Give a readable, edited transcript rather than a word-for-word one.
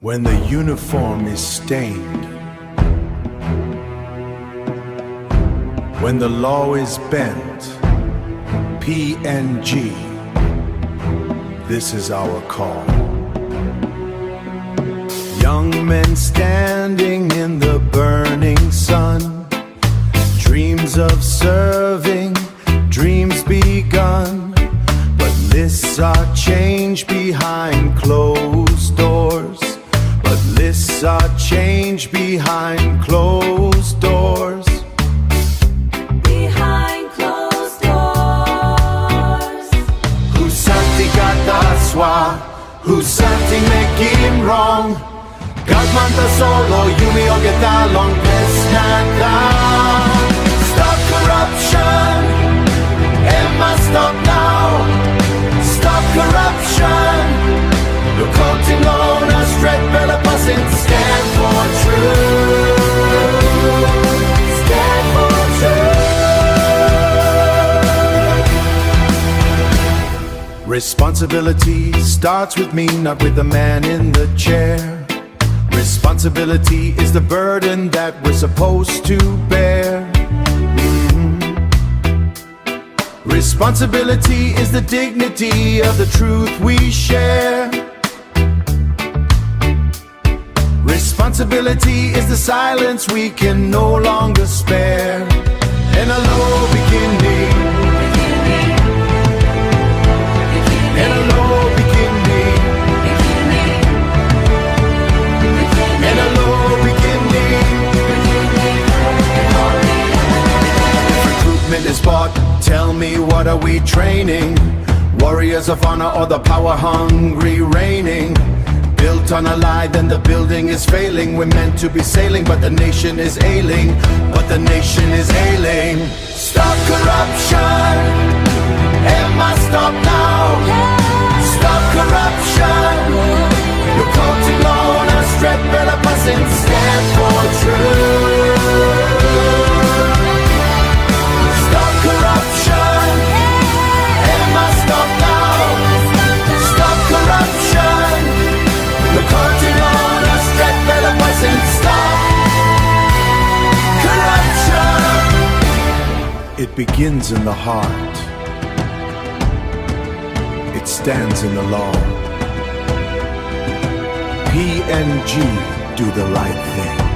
When the uniform is stained, when the law is bent, PNG, this is our call. Young men standing in the burning sun, dreams of serving, dreams begun, but lists are changed behind closed doors. But lists are changed behind closed doors. Behind closed doors. Husanti kata swa, Husanti making wrong. Gagmanta solo, yumi o getalong pesnata. Stop corruption, Emma stop now. Stop corruption. Look out in on us, red bella passing, stand for truth. Stand for truth. Responsibility starts with me, not with the man in the chair. Responsibility is the burden that we're supposed to bear. Responsibility is the dignity of the truth we share. Responsibility is the silence we can no longer spare. Ena Lo beginning. Ena Lo beginning. Ena Lo beginning. If recruitment is bought, tell me, what are we training? Warriors of honor or the power hungry reigning? Built on a lie, then the building is failing. We're meant to be sailing, but the nation is ailing. But the nation is ailing. Stop corruption, Emma stop now. Stop corruption. You're counting on us, red bella passing, stand for truth. Stop corruption, Emma stop now. Stop corruption. Look counting on us, red bella passing, stop corruption. It begins in the heart. It stands in the law. PNG, do the right thing.